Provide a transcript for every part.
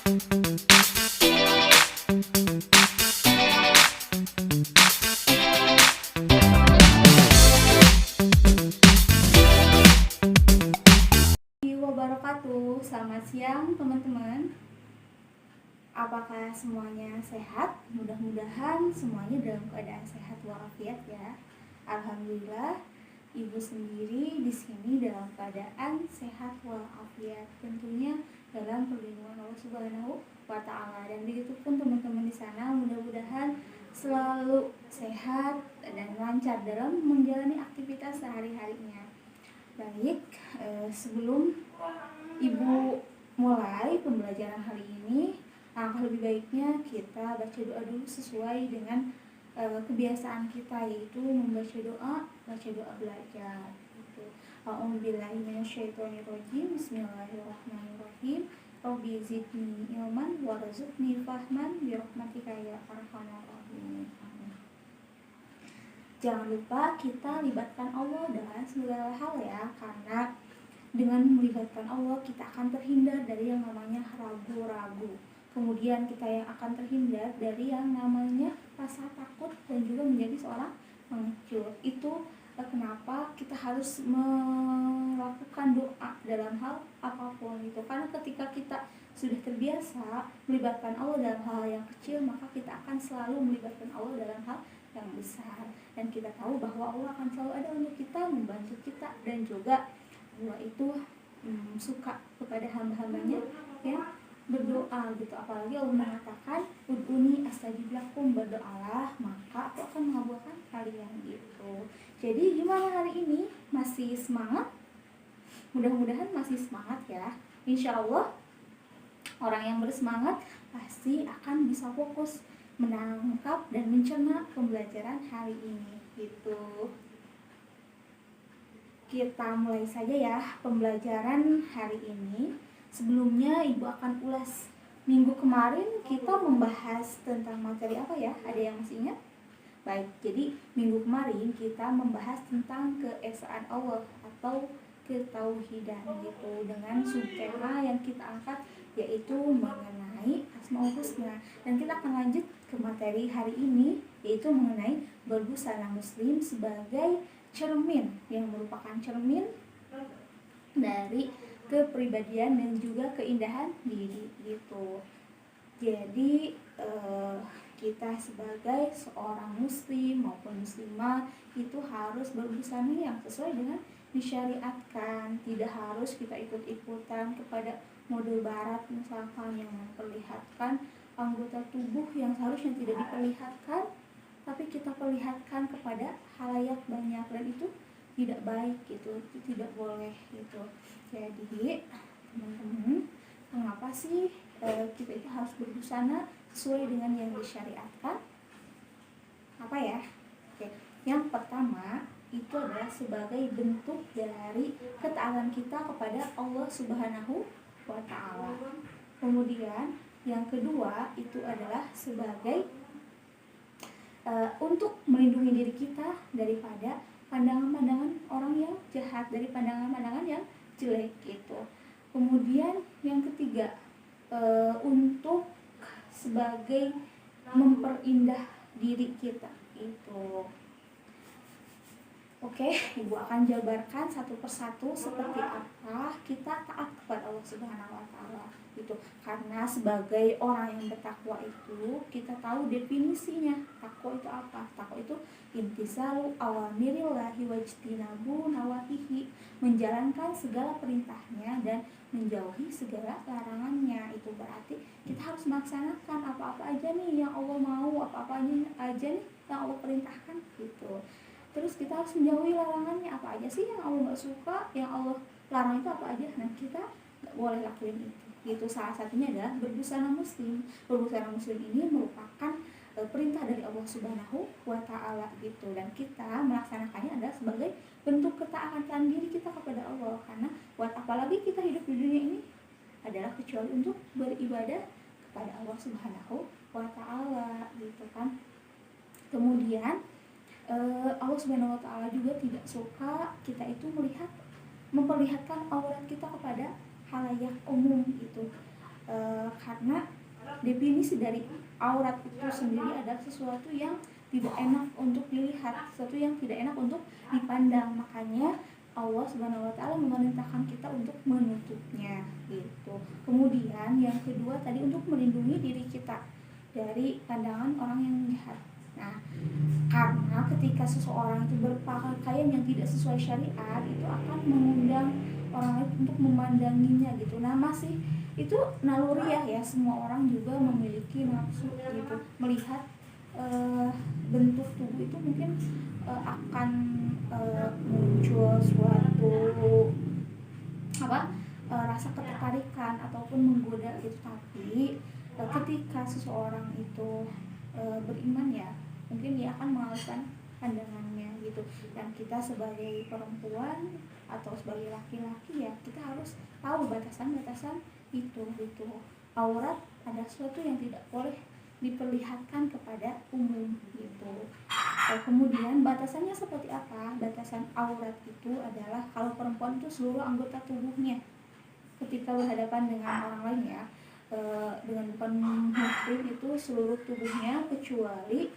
Wabarakatuh. Selamat siang teman-teman. Apakah semuanya sehat? Mudah-mudahan semuanya dalam keadaan sehat walafiat ya. Alhamdulillah, ibu sendiri di sini dalam keadaan sehat walafiat. Tentunya dalam perlindungan Allah Subhanahu wa taala. Dan begitu pun teman-teman di sana, mudah-mudahan selalu sehat dan lancar dalam menjalani aktivitas sehari-harinya. Baik, sebelum ibu mulai pembelajaran hari ini, alangkah lebih baiknya kita baca doa dulu sesuai dengan kebiasaan kita, yaitu membaca doa, baca doa belajar. A'udzubillahi minasyaitonirrajim. Bismillahirrahmanirrahim. Rabbi zidni ilman warzuqni fahman birahmatika ya arhamar rahimin. Jangan lupa kita libatkan Allah dalam segala hal ya, karena dengan melibatkan Allah kita akan terhindar dari yang namanya ragu-ragu. Kemudian kita yang akan terhindar dari yang namanya rasa takut dan juga menjadi seorang pengecut. Itu kenapa kita harus melakukan doa dalam hal apapun itu. Karena ketika kita sudah terbiasa melibatkan Allah dalam hal yang kecil, maka kita akan selalu melibatkan Allah dalam hal yang besar. Dan kita tahu bahwa Allah akan selalu ada untuk kita, membantu kita, dan juga Allah itu suka kepada hamba-hambanya yang berdoa gitu. Apalagi Allah mengatakan ud'uni astajib lakum, berdoalah maka aku akan mengabulkan kalian gitu. Jadi gimana hari ini? Masih semangat? Mudah-mudahan masih semangat ya. Insya Allah orang yang bersemangat pasti akan bisa fokus menangkap dan mencerna pembelajaran hari ini gitu. Kita mulai saja ya pembelajaran hari ini. Sebelumnya ibu akan ulas minggu kemarin kita membahas tentang materi apa ya? Ada yang masih ingat? Baik, jadi minggu kemarin kita membahas tentang keesaan Allah atau ketauhidan gitu, dengan subtema yang kita angkat yaitu mengenai Asmaul Husna. Dan kita akan lanjut ke materi hari ini, yaitu mengenai berbusana muslim sebagai cermin, yang merupakan cermin dari kepribadian dan juga keindahan diri gitu. Jadi kita sebagai seorang muslim maupun muslimah itu harus berbusana yang sesuai dengan disyariatkan. Tidak harus kita ikut-ikutan kepada mode barat misalkan yang memperlihatkan anggota tubuh yang seharusnya tidak diperlihatkan, tapi kita perlihatkan kepada halayak banyak, dan itu tidak baik gitu, itu tidak boleh gitu. Jadi teman-teman, mengapa sih kita itu harus berbusana sesuai dengan yang disyariatkan? Apa ya? Oke. Yang pertama itu adalah sebagai bentuk dari ketaatan kita kepada Allah Subhanahu wa taala. Kemudian yang kedua itu adalah sebagai untuk melindungi diri kita daripada pandangan-pandangan orang yang jahat, dari pandangan-pandangan yang jelek gitu. Kemudian yang ketiga untuk sebagai memperindah diri kita itu. Oke, ibu akan jabarkan satu persatu seperti apa kita taat kepada Allah Subhanahu wa taala gitu. Karena sebagai orang yang bertakwa itu kita tahu definisinya. Takwa itu apa? Takwa itu imtisalu awamirillahi wajtinabu nawahihi, menjalankan segala perintahnya dan menjauhi segala larangannya. Itu berarti kita harus melaksanakan apa-apa aja nih yang Allah mau, apa-apa aja nih yang Allah perintahkan gitu. Terus kita harus menjauhi larangannya, apa aja sih yang Allah gak suka, yang Allah larang itu apa aja. Nah kita gak boleh lakuin itu gitu. Salah satunya adalah berbusana muslim. Berbusana muslim ini merupakan perintah dari Allah Subhanahu wa taala gitu, dan kita melaksanakannya adalah sebagai bentuk ketaatan diri kita kepada Allah. Karena buat apalagi kita hidup di dunia ini adalah kecuali untuk beribadah kepada Allah Subhanahu wa taala gitu kan. Kemudian Allah Subhanahu wa taala juga tidak suka kita itu memperlihatkan aurat kita kepada halayak umum gitu. karena definisi dari aurat itu sendiri adalah sesuatu yang tidak enak untuk dilihat, sesuatu yang tidak enak untuk dipandang. Makanya Allah Subhanahu wa taala memerintahkan kita untuk menutupnya gitu. Kemudian yang kedua tadi untuk melindungi diri kita dari pandangan orang yang jahat. Nah, karena ketika seseorang itu berpakaian yang tidak sesuai syariat, itu akan mengundang orang lain untuk memandanginya gitu. Nah, masih itu naluriah ya, semua orang juga memiliki nafsu gitu melihat bentuk tubuh itu mungkin akan muncul suatu rasa ketertarikan ataupun menggoda gitu. Tapi ketika seseorang itu beriman ya, mungkin dia akan mengalihkan pandangannya gitu. Dan kita sebagai perempuan atau sebagai laki-laki ya, kita harus tahu batasan-batasan itu gitu. Aurat ada sesuatu yang tidak boleh diperlihatkan kepada umum gitu. Kemudian batasannya seperti apa? Batasan aurat itu adalah kalau perempuan itu seluruh anggota tubuhnya ketika berhadapan dengan orang lain ya, dengan bukan muhrim itu seluruh tubuhnya kecuali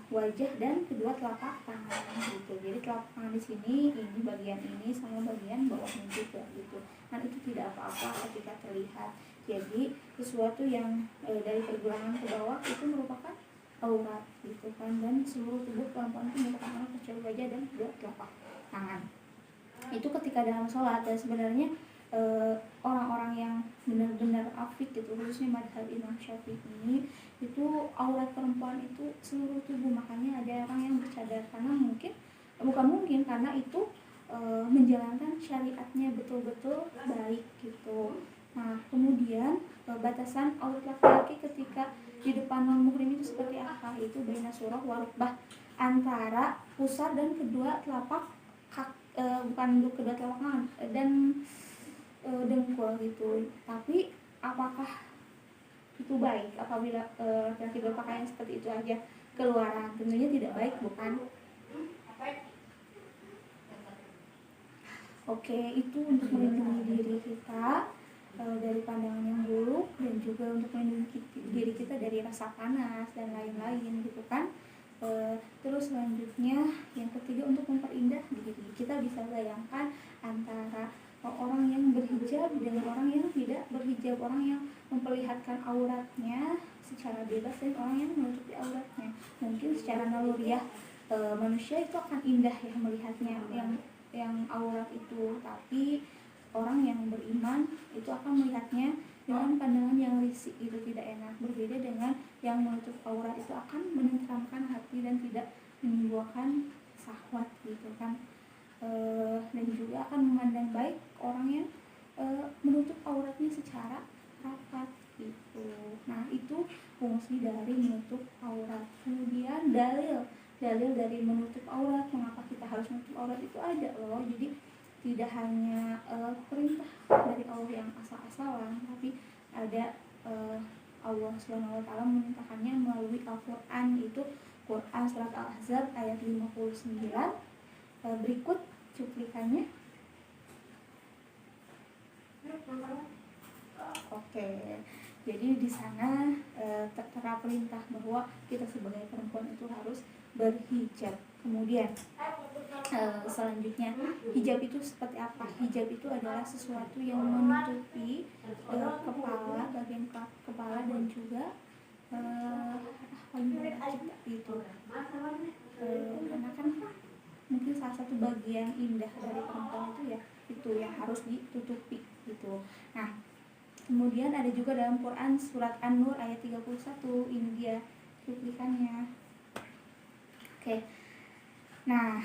wajah dan kedua telapak tangan gitu. Jadi telapak tangan di sini, ini bagian ini sama bagian bawahnya juga gitu. Nah itu tidak apa-apa ketika terlihat. Jadi sesuatu yang dari pergelangan ke bawah itu merupakan aurat gitu kan, dan seluruh tubuh perempuan itu merupakan aurat kecuali wajah dan kedua telapak tangan. Itu ketika dalam sholat. Dan sebenarnya orang-orang yang benar-benar afik gitu, khususnya madhab Imam Syafi'i, itu aurat perempuan itu seluruh tubuh. Makanya ada orang yang bercadar karena karena itu menjalankan syariatnya betul-betul baik gitu. Nah kemudian batasan aurat laki-laki ketika di depan non muhrim itu seperti apa? Itu baina surah warukbah, antara pusar dan kedua telapak bukan untuk kedua telapak tangan dan dengkul gitu. Tapi apakah itu baik apabila laki-laki berpakaian seperti itu aja keluaran? Tentunya tidak baik, bukan? Oke, itu untuk melindungi diri kita dari pandangan yang buruk, dan juga untuk melindungi diri kita dari rasa panas dan lain-lain gitu kan. Terus selanjutnya yang ketiga untuk memperindah diri. Kita bisa bayangkan antara orang yang berhijab dengan orang yang tidak berhijab, orang yang memperlihatkan auratnya secara bebas dan orang yang menutupi auratnya. Mungkin secara naluriah manusia itu akan indah ya melihatnya yang aurat itu, tapi orang yang beriman itu akan melihatnya dengan pandangan yang risih, itu tidak enak. Berbeda dengan yang menutup aurat, itu akan menenteramkan hati dan tidak menimbulkan syahwat gitu kan. Dan juga akan memandang baik orang yang menutup auratnya secara rapat gitu. Nah itu fungsi dari menutup aurat. Kemudian dalil dari menutup aurat, mengapa kita harus menutup aurat itu ada loh. Jadi tidak hanya perintah dari Allah yang asal-asalan, tapi ada Allah Subhanahu wa taala memerintahkannya melalui Al-Qur'an, itu Quran surat Al-Ahzab ayat 59. Berikut cuplikannya. Oke. Jadi di sana tertera perintah bahwa kita sebagai perempuan itu harus berhijab. Kemudian selanjutnya, hijab itu seperti apa? Hijab itu adalah sesuatu yang menutupi kepala, bagian kepala dan juga kita itu. Karena kan mungkin salah satu bagian indah dari perempuan itu yang harus ditutupi gitu. Nah, kemudian ada juga dalam Quran surat An-Nur ayat 31, ini dia cuplikannya. Oke. Nah,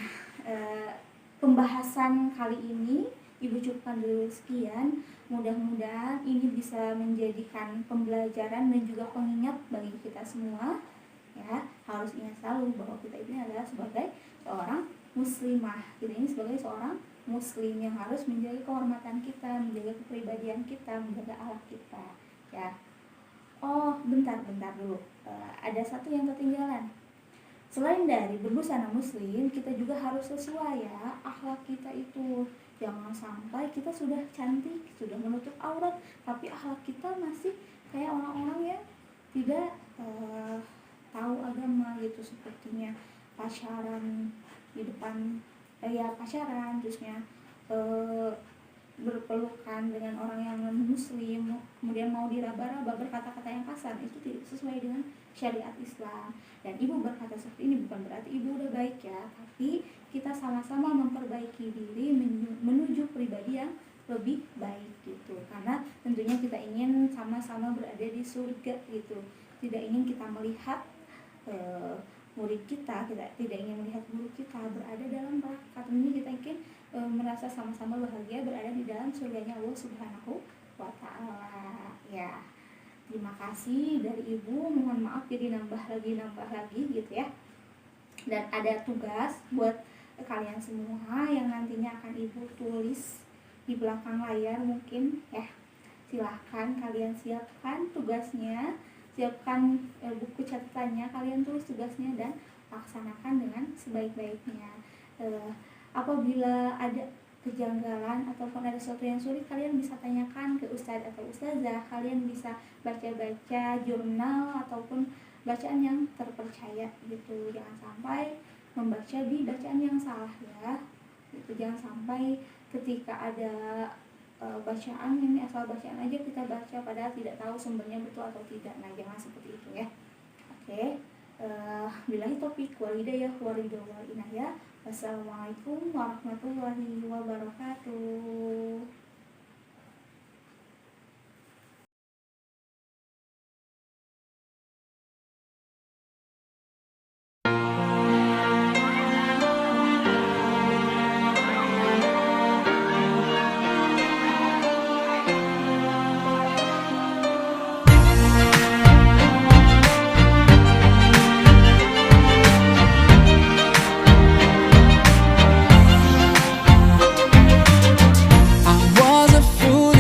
pembahasan kali ini Ibu cukupkan dulu sekian. Mudah-mudahan ini bisa menjadikan pembelajaran dan juga pengingat bagi kita semua. Ya, harus ingat selalu bahwa kita ini adalah sebagai seorang muslimah. Kita ini sebagai seorang muslim yang harus menjaga kehormatan kita, menjaga kepribadian kita, menjaga akhlak kita. Ya. Oh, bentar dulu. Ada satu yang ketinggalan. Selain dari berbusana muslim, kita juga harus sesuai ya akhlak kita itu. Jangan sampai kita sudah cantik, sudah menutup aurat, tapi akhlak kita masih kayak orang-orang yang tidak tahu agama gitu, sepertinya pacaran di depan ya pacaran, terusnya berpelukan dengan orang yang non muslim, kemudian mau diraba-raba berkata-kata yang kasar, itu tidak sesuai dengan syariat Islam. Dan ibu berkata seperti ini bukan berarti ibu udah baik ya, tapi kita sama-sama memperbaiki diri menuju pribadi yang lebih baik gitu, karena tentunya kita ingin sama-sama berada di surga gitu, tidak ingin kita melihat murid kita, tidak ingin melihat guru kita berada dalam neraka. Tentunya kita ingin merasa sama-sama bahagia berada di dalam surganya Allah Subhanahu wa Ta'ala ya. Terima kasih dari ibu, mohon maaf jadi nambah lagi gitu ya. Dan ada tugas buat kalian semua yang nantinya akan ibu tulis di belakang layar mungkin ya. Silahkan kalian siapkan tugasnya, siapkan buku catatannya, kalian tulis tugasnya dan laksanakan dengan sebaik-baiknya. Apabila ada kejanggalan ataupun ada sesuatu yang sulit, kalian bisa tanyakan ke ustadz atau ustazah, kalian bisa baca-baca jurnal ataupun bacaan yang terpercaya gitu. Jangan sampai membaca di bacaan yang salah ya gitu. Jangan sampai ketika ada bacaan ini asal bacaan aja kita baca padahal tidak tahu sumbernya betul atau tidak. Nah, jangan seperti itu ya. Oke. Billahi taufiq wal hidayah wal inayah. Wassalamualaikum warahmatullahi wabarakatuh.